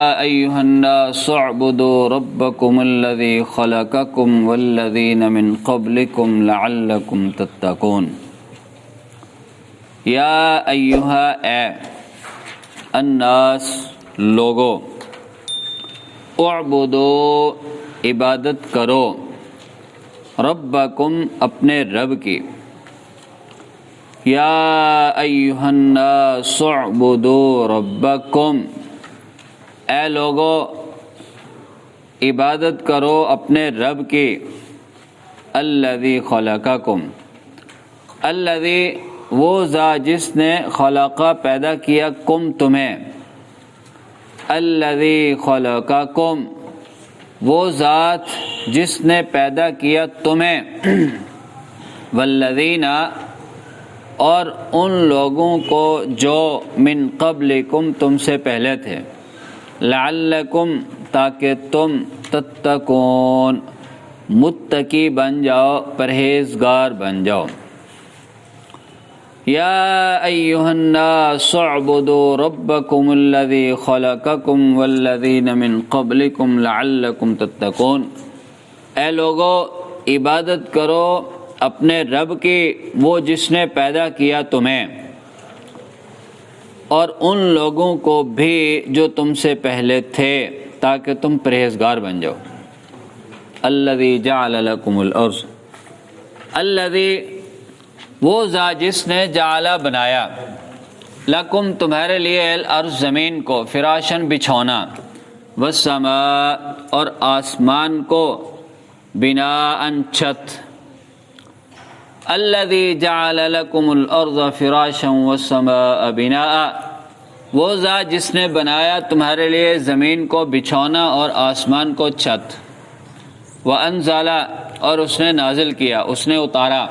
أيها الناس اعبدوا ربكم الذي خلقكم والذين من قبلكم لعلكم تتقون۔ یا ایہا اے الناس لوگو، اعبدو عبادت کرو، ربکم اپنے رب کی، یا ایہا الناس اعبدو ربکم، اے لوگو عبادت کرو اپنے رب کی، الذی خلقکم، الذی وہ ذات جس نے خلقہ پیدا کیا کم تمہیں، الذی خلقکم وہ ذات جس نے پیدا کیا تمہیں، والذین اور ان لوگوں کو جو من قبلکم تم سے پہلے تھے، لعلکم تاکہ تم تتقون متقی بن جاؤ، پرہیزگار بن جاؤ۔ یا ایہا الناس اعبدوا ربکم الذی خلقکم والذین من قبلکم لعلکم تتقون، اے لوگو عبادت کرو اپنے رب کی، وہ جس نے پیدا کیا تمہیں اور ان لوگوں کو بھی جو تم سے پہلے تھے، تاکہ تم پرہیزگار بن جاؤ۔ الذی جعل لکم الارض، الذی وہ ذات جس نے جعل بنایا، لکم تمہارے لیے، الارض زمین کو، فراشن بچھونا، والسماء اور آسمان کو، بناء چھت۔ الذی جعل لکم الارض فراشا والسماء بناء، وہ ذات جس نے بنایا تمہارے لیے زمین کو بچھونا اور آسمان کو چھت، وانزل اور اس نے نازل کیا، اس نے اتارا،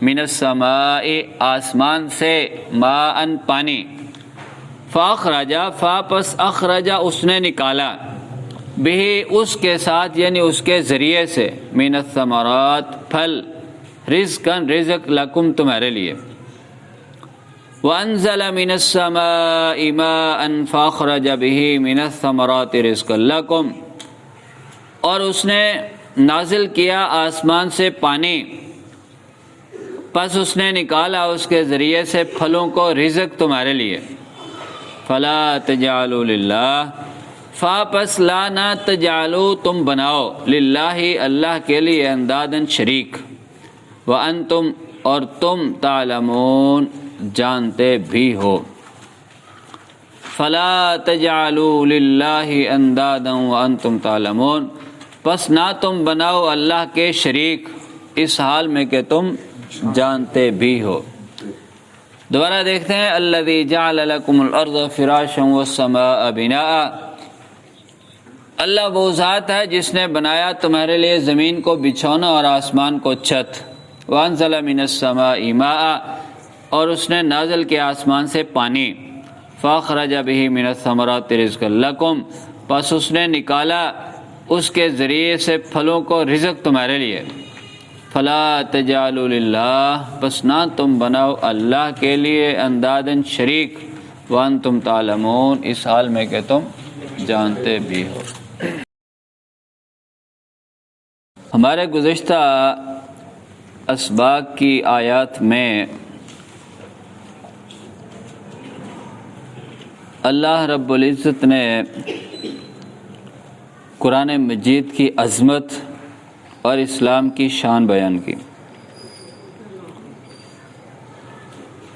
من السماء آسمان سے، ماء پانی، فاخرج پس اخرج اس نے نکالا، بھی اس کے ساتھ یعنی اس کے ذریعے سے، من الثمرات پھل، رزقاً رزق، لکم تمہارے لیے، وانزل من السماء ماء فاخرج به من الثمرات رزقا لکم، اور اس نے نازل کیا آسمان سے پانی، پس اس نے نکالا اس کے ذریعے سے پھلوں کو، رزق تمہارے لیے۔ فلا تجعلوا للہ، پس لا نہ تجعلوا تم بناؤ، للہ اللہ کے لیے، انداداً شریک، وانتم اور تم، تعلمون جانتے بھی ہو۔ فلا تجعلوا للہ اندادا وانتم تعلمون، پس نہ تم بناؤ اللہ کے شریک، اس حال میں کہ تم جانتے بھی ہو۔ دوبارہ دیکھتے ہیں، الذی جعل لکم الارض فراشا والسماء بناء، اللہ وہ ذات ہے جس نے بنایا تمہارے لیے زمین کو بچھونا اور آسمان کو چھت، وانزل من السماء ماء اور اس نے نازل کیا آسمان سے پانی، فاخرج به من الثمرات رزقا لکم پس اس نے نکالا اس کے ذریعے سے پھلوں کو، رزق تمہارے لیے۔ فلا تجعلوا للہ، پس نہ تم بناؤ اللہ کے لیے، انداداً شریک، وانتم تعلمون اس حال میں کہ تم جانتے بھی ہو۔ ہمارے گزشتہ اسباق کی آیات میں اللہ رب العزت نے قرآن مجید کی عظمت اور اسلام کی شان بیان کی۔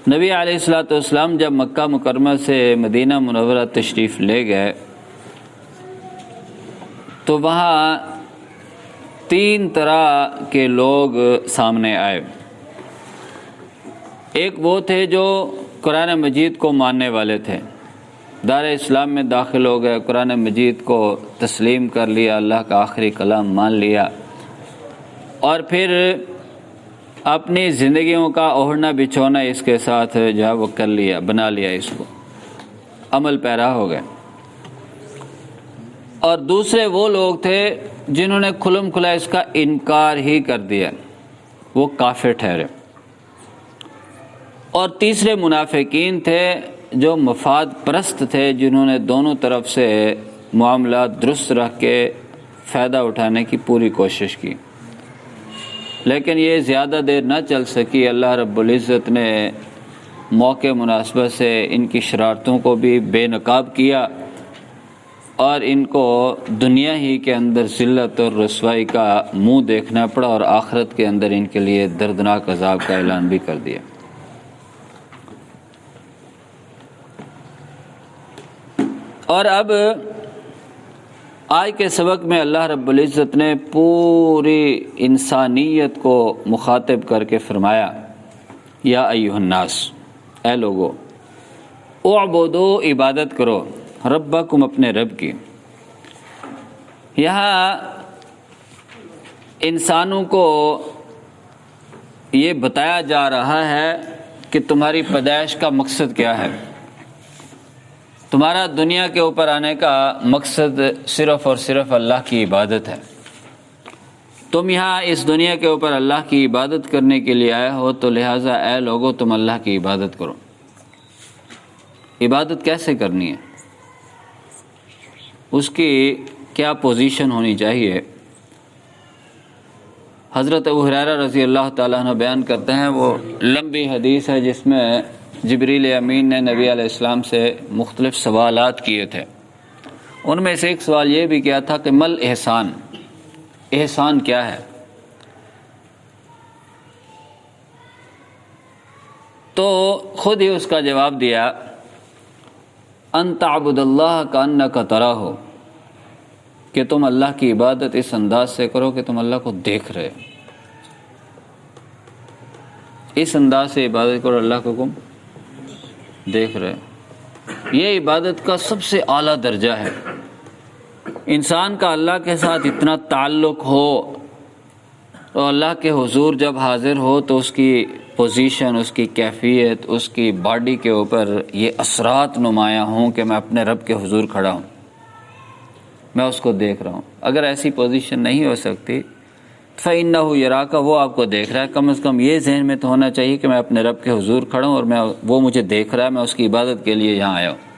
نبی علیہ الصلوۃ والسلام جب مکہ مکرمہ سے مدینہ منورہ تشریف لے گئے تو وہاں تین طرح کے لوگ سامنے آئے۔ ایک وہ تھے جو قرآن مجید کو ماننے والے تھے، دار اسلام میں داخل ہو گئے، قرآن مجید کو تسلیم کر لیا، اللہ کا آخری کلام مان لیا، اور پھر اپنی زندگیوں کا اوڑھنا بچھونا اس کے ساتھ جو ہے وہ کر لیا، بنا لیا، اس کو عمل پیرا ہو گئے۔ اور دوسرے وہ لوگ تھے جنہوں نے کھلم کھلا اس کا انکار ہی کر دیا، وہ کافر ٹھہرے۔ اور تیسرے منافقین تھے جو مفاد پرست تھے، جنہوں نے دونوں طرف سے معاملات درست رکھ کے فائدہ اٹھانے کی پوری کوشش کی، لیکن یہ زیادہ دیر نہ چل سکی۔ اللہ رب العزت نے موقع مناسبت سے ان کی شرارتوں کو بھی بے نقاب کیا اور ان کو دنیا ہی کے اندر ذلت اور رسوائی کا منہ دیکھنا پڑا، اور آخرت کے اندر ان کے لیے دردناک عذاب کا اعلان بھی کر دیا۔ اور اب آج کے سبق میں اللہ رب العزت نے پوری انسانیت کو مخاطب کر کے فرمایا، یا ایھا الناس، اے لوگو، اعبدو، عبادت کرو، ربکم، اپنے رب کی۔ یہاں انسانوں کو یہ بتایا جا رہا ہے کہ تمہاری پیدائش کا مقصد کیا ہے۔ تمہارا دنیا کے اوپر آنے کا مقصد صرف اور صرف اللہ کی عبادت ہے۔ تم یہاں اس دنیا کے اوپر اللہ کی عبادت کرنے کے لیے آئے ہو، تو لہٰذا اے لوگو تم اللہ کی عبادت کرو۔ عبادت کیسے کرنی ہے، اس کی کیا پوزیشن ہونی چاہیے؟ حضرت ابو ہریرہ رضی اللہ تعالیٰ عنہ بیان کرتے ہیں، وہ لمبی حدیث ہے جس میں جبریل امین نے نبی علیہ السلام سے مختلف سوالات کیے تھے۔ ان میں سے ایک سوال یہ بھی کیا تھا کہ مل احسان، احسان کیا ہے؟ تو خود ہی اس کا جواب دیا، ان تعبد اللہ کانک تراہ، کہ تم اللہ کی عبادت اس انداز سے کرو کہ تم اللہ کو دیکھ رہے، اس انداز سے عبادت کرو اللہ کو تم دیکھ رہے۔ یہ عبادت کا سب سے اعلیٰ درجہ ہے۔ انسان کا اللہ کے ساتھ اتنا تعلق ہو اور اللہ کے حضور جب حاضر ہو تو اس کی پوزیشن، اس کی کیفیت، اس کی باڈی کے اوپر یہ اثرات نمایاں ہوں کہ میں اپنے رب کے حضور کھڑا ہوں، میں اس کو دیکھ رہا ہوں۔ اگر ایسی پوزیشن نہیں ہو سکتی فَإِنَّهُ يَرَاكَ، وہ آپ کو دیکھ رہا ہے۔ کم از کم یہ ذہن میں تو ہونا چاہیے کہ میں اپنے رب کے حضور کھڑا ہوں اور وہ مجھے دیکھ رہا ہے، میں اس کی عبادت کے لیے یہاں آیا ہوں۔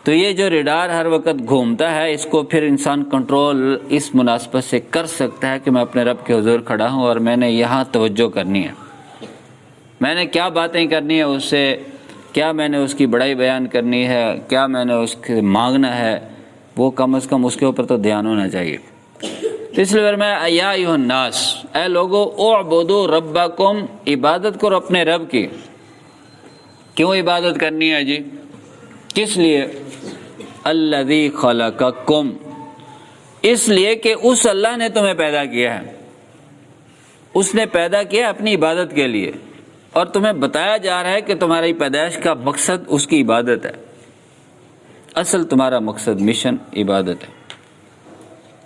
تو یہ جو ریڈار ہر وقت گھومتا ہے، اس کو پھر انسان کنٹرول اس مناسبت سے کر سکتا ہے کہ میں اپنے رب کے حضور کھڑا ہوں اور میں نے یہاں توجہ کرنی ہے، میں نے کیا باتیں کرنی ہے اس سے، کیا میں نے اس کی بڑائی بیان کرنی ہے، کیا میں نے اس سے مانگنا ہے، وہ کم از کم اس کے اوپر تو دھیان ہونا چاہیے۔ اس لیے میں یا ایھا الناس، اے لوگو، اعبدو ربکم، عبادت کرو اپنے رب کی۔ کیوں عبادت کرنی ہے جی؟ کس لیے؟ الذی خلقکم، اس لیے کہ اس اللہ نے تمہیں پیدا کیا ہے، اس نے پیدا کیا اپنی عبادت کے لیے، اور تمہیں بتایا جا رہا ہے کہ تمہاری پیدائش کا مقصد اس کی عبادت ہے۔ اصل تمہارا مقصد، مشن عبادت ہے،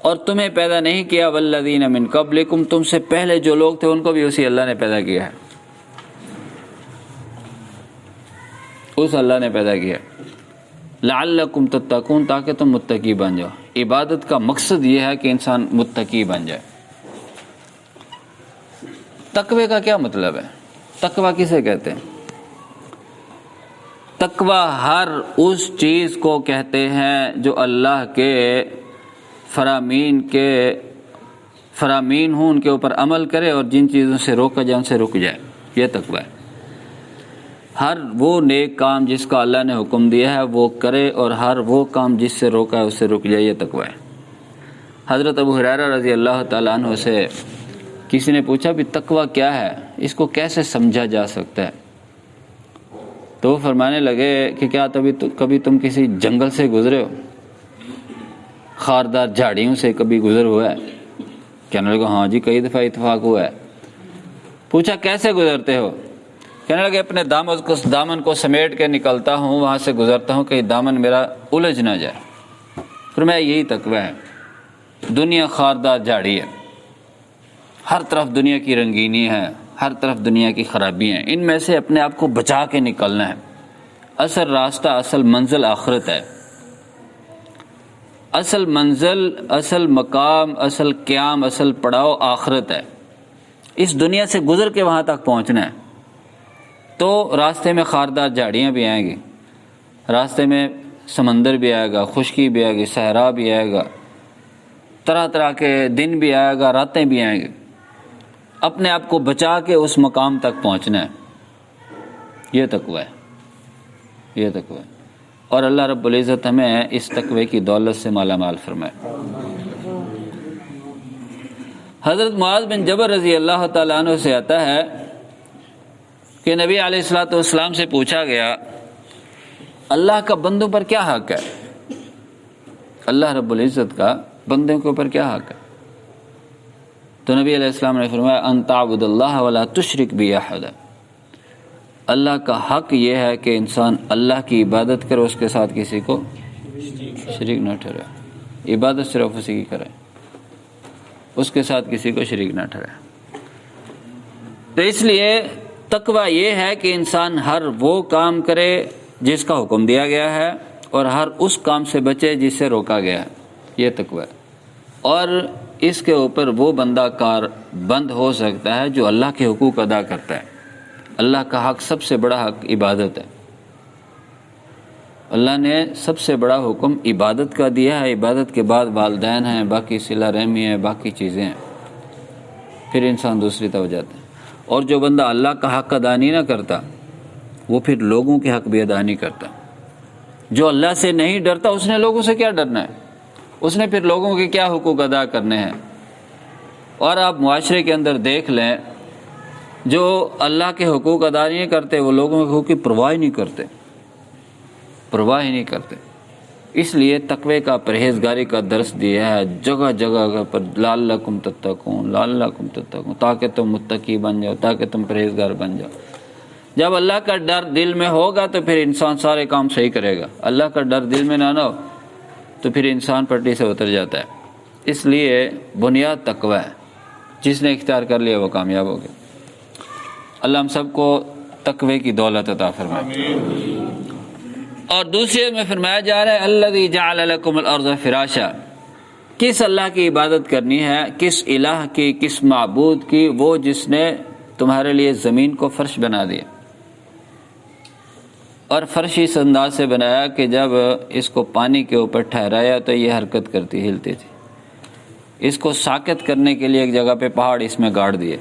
اور تمہیں پیدا نہیں کیا والذین من قبلکم، تم سے پہلے جو لوگ تھے ان کو بھی اسی اللہ نے پیدا کیا ہے، اس اللہ نے پیدا کیا لعلکم تتقون، تاکہ تم متقی بن جاؤ۔ عبادت کا مقصد یہ ہے کہ انسان متقی بن جائے۔ تقوی کا کیا مطلب ہے؟ تقوی کسے کہتے ہیں؟ تقوی ہر اس چیز کو کہتے ہیں جو اللہ کے فرامین ہوں، ان کے اوپر عمل کرے، اور جن چیزوں سے روکا جائے ان سے رک جائے، یہ تقوی ہے۔ ہر وہ نیک کام جس کا اللہ نے حکم دیا ہے وہ کرے، اور ہر وہ کام جس سے روکا ہے اس سے رک جائے، یہ تقوی ہے۔ حضرت ابو ہریرہ رضی اللہ تعالیٰ عنہ سے کسی نے پوچھا بھی تقوی کیا ہے، اس کو کیسے سمجھا جا سکتا ہے؟ تو وہ فرمانے لگے کہ کیا کبھی تم کسی جنگل سے گزرے ہو، خاردار جھاڑیوں سے کبھی گزر ہوا ہے؟ کہنے لگا ہاں جی، کئی دفعہ اتفاق ہوا ہے۔ پوچھا کیسے گزرتے ہو؟ کہنے لگے اپنے دامن کو سمیٹ کے نکلتا ہوں، وہاں سے گزرتا ہوں کہ دامن میرا الجھ نہ جائے۔ فرمایا یہی تقوی ہے۔ دنیا خاردار جھاڑی ہے، ہر طرف دنیا کی رنگینی ہے، ہر طرف دنیا کی خرابی ہیں، ان میں سے اپنے آپ کو بچا کے نکلنا ہے۔ اصل راستہ، اصل منزل آخرت ہے۔ اصل منزل، اصل مقام، اصل قیام، اصل پڑاؤ آخرت ہے۔ اس دنیا سے گزر کے وہاں تک پہنچنا ہے۔ تو راستے میں خاردار جھاڑیاں بھی آئیں گی، راستے میں سمندر بھی آئے گا، خشکی بھی آئے گی، صحرا بھی آئے گا، طرح طرح کے دن بھی آئے گا، راتیں بھی آئیں گی، اپنے آپ کو بچا کے اس مقام تک پہنچنا ہے۔ یہ تقوی ہے، یہ تقوی ہے، اور اللہ رب العزت ہمیں اس تقوی کی دولت سے مالا مال فرمائے۔ حضرت معاذ بن جبل رضی اللہ تعالیٰ عنہ سے آتا ہے کہ نبی علیہ الصلوۃ والسلام سے پوچھا گیا اللہ کا بندوں پر کیا حق ہے؟ اللہ رب العزت کا بندوں کے اوپر کیا حق ہے؟ تو نبی علیہ السلام نے فرمایا ان تعبد اللہ ولا تشرک بہ احدا، اللہ کا حق یہ ہے کہ انسان اللہ کی عبادت کرے، اس کے ساتھ کسی کو شریک نہ ٹھہرائے، عبادت صرف اسی کی کرے، اس کے ساتھ کسی کو شریک نہ ٹھہرائے۔ تو اس لیے تقوی یہ ہے کہ انسان ہر وہ کام کرے جس کا حکم دیا گیا ہے اور ہر اس کام سے بچے جس سے روکا گیا ہے، یہ تقوی ہے۔ اور اس کے اوپر وہ بندہ کار بند ہو سکتا ہے جو اللہ کے حقوق ادا کرتا ہے۔ اللہ کا حق سب سے بڑا حق عبادت ہے، اللہ نے سب سے بڑا حکم عبادت کا دیا ہے، عبادت کے بعد والدین ہیں، باقی صلہ رحمی ہے، باقی چیزیں ہیں، پھر انسان دوسری طرف جاتا ہے۔ اور جو بندہ اللہ کا حق ادا نہیں نہ کرتا وہ پھر لوگوں کے حق بھی ادا نہیں کرتا۔ جو اللہ سے نہیں ڈرتا اس نے لوگوں سے کیا ڈرنا ہے؟ اس نے پھر لوگوں کے کیا حقوق ادا کرنے ہیں؟ اور آپ معاشرے کے اندر دیکھ لیں، جو اللہ کے حقوق ادا نہیں کرتے وہ لوگوں کے حقوق کی پرواہ ہی نہیں کرتے، پرواہ ہی نہیں کرتے۔ اس لیے تقوی کا، پرہیزگاری کا درس دیا ہے جگہ جگہ پر، لعلکم تتقون، لعلکم تتقون، تاکہ تم متقی بن جاؤ، تاکہ تم پرہیزگار بن جاؤ۔ جب اللہ کا ڈر دل میں ہوگا تو پھر انسان سارے کام صحیح کرے گا، اللہ کا ڈر دل میں نہ ہو تو پھر انسان پٹری سے اتر جاتا ہے۔ اس لیے بنیاد تقوی ہے، جس نے اختیار کر لیا وہ کامیاب ہو گیا۔ اللہ ہم سب کو تقوی کی دولت عطا فرمائے۔ اور دوسرے میں فرمایا جا رہا ہے الذی جعل لکم الارض فراشا، کس اللہ کی عبادت کرنی ہے، کس الہ کی، کس معبود کی؟ وہ جس نے تمہارے لیے زمین کو فرش بنا دیا، اور فرش اس انداز سے بنایا کہ جب اس کو پانی کے اوپر ٹھہرایا تو یہ حرکت کرتی، ہلتی تھی۔ اس کو ساکت کرنے کے لیے ایک جگہ پہ پہاڑ اس میں گاڑ دیے،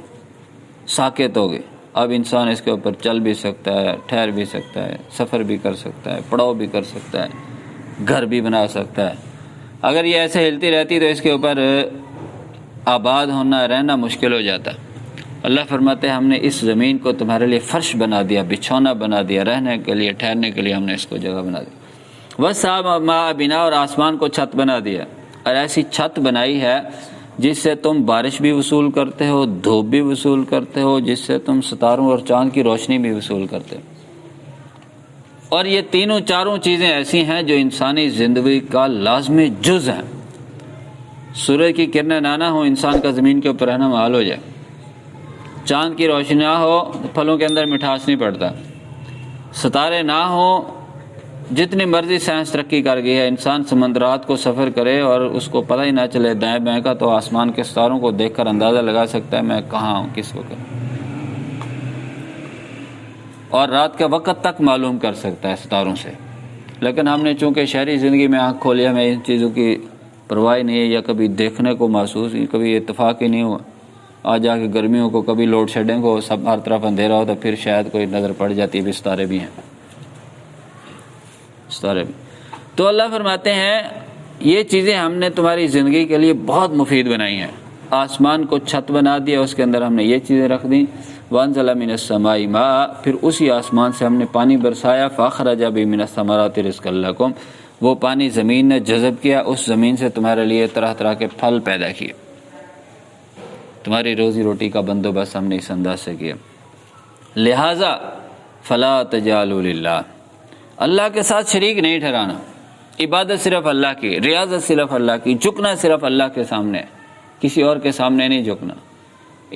ساکت ہو گئے۔ اب انسان اس کے اوپر چل بھی سکتا ہے، ٹھہر بھی سکتا ہے، سفر بھی کر سکتا ہے، پڑاؤ بھی کر سکتا ہے، گھر بھی بنا سکتا ہے۔ اگر یہ ایسے ہلتی رہتی تو اس کے اوپر آباد ہونا، رہنا مشکل ہو جاتا۔ اللہ فرماتے ہیں ہم نے اس زمین کو تمہارے لیے فرش بنا دیا، بچھونا بنا دیا، رہنے کے لیے، ٹھہرنے کے لیے ہم نے اس کو جگہ بنا دی۔ وَالسَّمَاءَ بِنَا، اور آسمان کو چھت بنا دیا، اور ایسی چھت بنائی ہے جس سے تم بارش بھی وصول کرتے ہو، دھوپ بھی وصول کرتے ہو، جس سے تم ستاروں اور چاند کی روشنی بھی وصول کرتے ہو۔ اور یہ تینوں چاروں چیزیں ایسی ہیں جو انسانی زندگی کا لازمی جز ہیں۔ سورج کی کرنیں نہ ہو، انسان کا زمین کے اوپر رہنا محال ہو جائے۔ چاند کی روشنی نہ ہو، پھلوں کے اندر مٹھاس نہیں پڑتا۔ ستارے نہ ہوں، جتنی مرضی سائنس ترقی کر گئی ہے، انسان سمندرات کو سفر کرے اور اس کو پتہ ہی نہ چلے دائیں بائیں کا، تو آسمان کے ستاروں کو دیکھ کر اندازہ لگا سکتا ہے میں کہاں ہوں، کس وقت، اور رات کا وقت تک معلوم کر سکتا ہے ستاروں سے۔ لیکن ہم نے چونکہ شہری زندگی میں آنکھ کھولی، ہمیں ان چیزوں کی پرواہ نہیں ہے، یا کبھی دیکھنے کو محسوس، کبھی اتفاق ہی نہیں ہوا۔ آج جا کے گرمیوں کو کبھی لوڈ شیڈنگ ہو، سب ہر طرف اندھیرا ہو، تو پھر شاید کوئی نظر پڑ جاتی ہے بھی ستارے بھی ہیں، ستارے بھی۔ تو اللہ فرماتے ہیں یہ چیزیں ہم نے تمہاری زندگی کے لیے بہت مفید بنائی ہیں۔ آسمان کو چھت بنا دیا، اس کے اندر ہم نے یہ چیزیں رکھ دیں۔ وَأَنزَلَ مِنَ السَّمَاءِ مَاءً، پھر اسی آسمان سے ہم نے پانی برسایا۔ فَأَخْرَجَ بِهِ مِنَ الثَّمَرَاتِ رِزْقًا لَكُمْ، وہ پانی زمین نے جذب کیا، اس زمین سے تمہارے لیے طرح طرح کے پھل پیدا کیے، تمہاری روزی روٹی کا بندوبست ہم نے اس انداز سے کیا۔ لہٰذا فَلَا تَجْعَلُوا لِلَّهِ، اللہ کے ساتھ شریک نہیں ٹھہرانا، عبادت صرف اللہ کی، ریاضت صرف اللہ کی، جھکنا صرف اللہ کے سامنے، کسی اور کے سامنے نہیں جھکنا،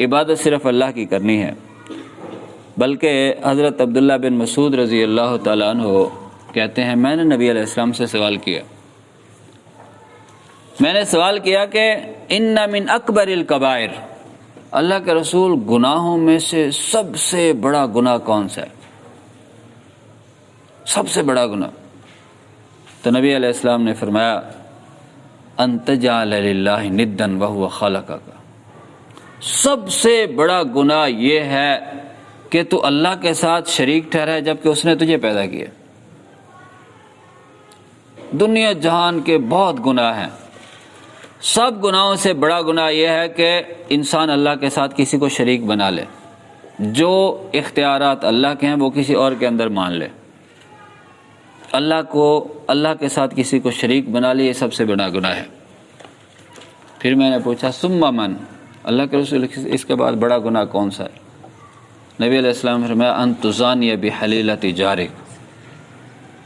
عبادت صرف اللہ کی کرنی ہے۔ بلکہ حضرت عبداللہ بن مسعود رضی اللہ تعالیٰ عنہ کہتے ہیں میں نے نبی علیہ السلام سے سوال کیا، میں نے سوال کیا کہ ان من اکبر الکبائر، اللہ کے رسول گناہوں میں سے سب سے بڑا گناہ کون سا ہے؟ سب سے بڑا گناہ؟ تو تو نبی علیہ السلام نے فرمایا ان تجعل للہ ندا وہو خلقک، سب سے بڑا گناہ یہ ہے کہ تو اللہ کے ساتھ شریک ٹھہرا جبکہ اس نے تجھے پیدا کیا۔ دنیا جہان کے بہت گناہ ہیں، سب گناہوں سے بڑا گناہ یہ ہے کہ انسان اللہ کے ساتھ کسی کو شریک بنا لے، جو اختیارات اللہ کے ہیں وہ کسی اور کے اندر مان لے، اللہ کے ساتھ کسی کو شریک بنا لے، یہ سب سے بڑا گناہ ہے۔ پھر میں نے پوچھا ثم من، اللہ کے رسول اس کے بعد بڑا گناہ کون سا ہے؟ نبی علیہ السلام نے فرمایا ان تزانی بحلیلۃ جارک،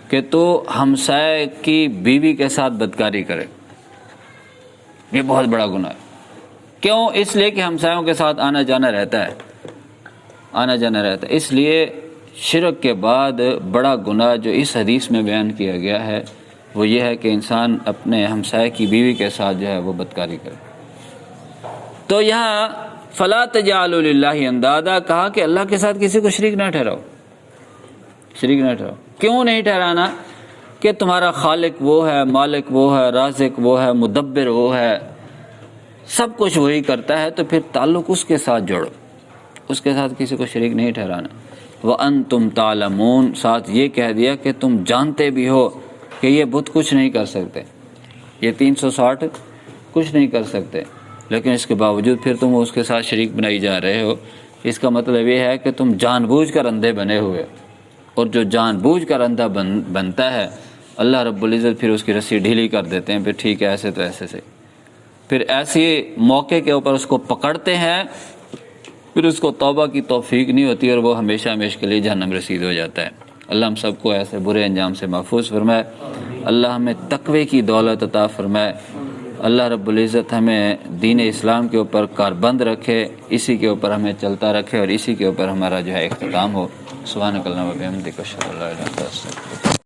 کہ تو ہمسائے کی بیوی کے ساتھ بدکاری کرے، یہ بہت بڑا گناہ ہے۔ کیوں؟ اس لیے کہ ہمسایوں کے ساتھ آنا جانا رہتا ہے، اس لیے شرک کے بعد بڑا گناہ جو اس حدیث میں بیان کیا گیا ہے وہ یہ ہے کہ انسان اپنے ہمسائے کی بیوی کے ساتھ جو ہے وہ بدکاری کرے۔ تو یہاں فلا تجعلوا للہ اندادا کہا کہ اللہ کے ساتھ کسی کو شریک نہ ٹھہراؤ، کیوں نہیں ٹھہرانا؟ کہ تمہارا خالق وہ ہے، مالک وہ ہے، رازق وہ ہے، مدبر وہ ہے، سب کچھ وہی کرتا ہے، تو پھر تعلق اس کے ساتھ جوڑو، اس کے ساتھ کسی کو شریک نہیں ٹھہرانا۔ وَأَنْتُمْ تَعْلَمُونَ، ساتھ یہ کہہ دیا کہ تم جانتے بھی ہو کہ یہ بت کچھ نہیں کر سکتے، یہ 360 کچھ نہیں کر سکتے، لیکن اس کے باوجود پھر تم اس کے ساتھ شریک بنائی جا رہے ہو۔ اس کا مطلب یہ ہے کہ تم جان بوجھ کر اندھے بنے ہوئے، اور جو جان بوجھ کر اندھا بنتا ہے اللہ رب العزت پھر اس کی رسی ڈھیلی کر دیتے ہیں، پھر ٹھیک ہے ایسے تو ایسے سے، پھر ایسے موقع کے اوپر اس کو پکڑتے ہیں، پھر اس کو توبہ کی توفیق نہیں ہوتی اور وہ ہمیشہ کے لیے جہنم رسید ہو جاتا ہے۔ اللہ ہم سب کو ایسے برے انجام سے محفوظ فرمائے، اللہ ہمیں تقوی کی دولت عطا فرمائے، اللہ رب العزت ہمیں دین اسلام کے اوپر کاربند رکھے، اسی کے اوپر ہمیں چلتا رکھے اور اسی کے اوپر ہمارا جو ہے اختتام ہو۔ سبحانک اللہم و بحمدک اشہد ان لا الہ الا انت استغفرک۔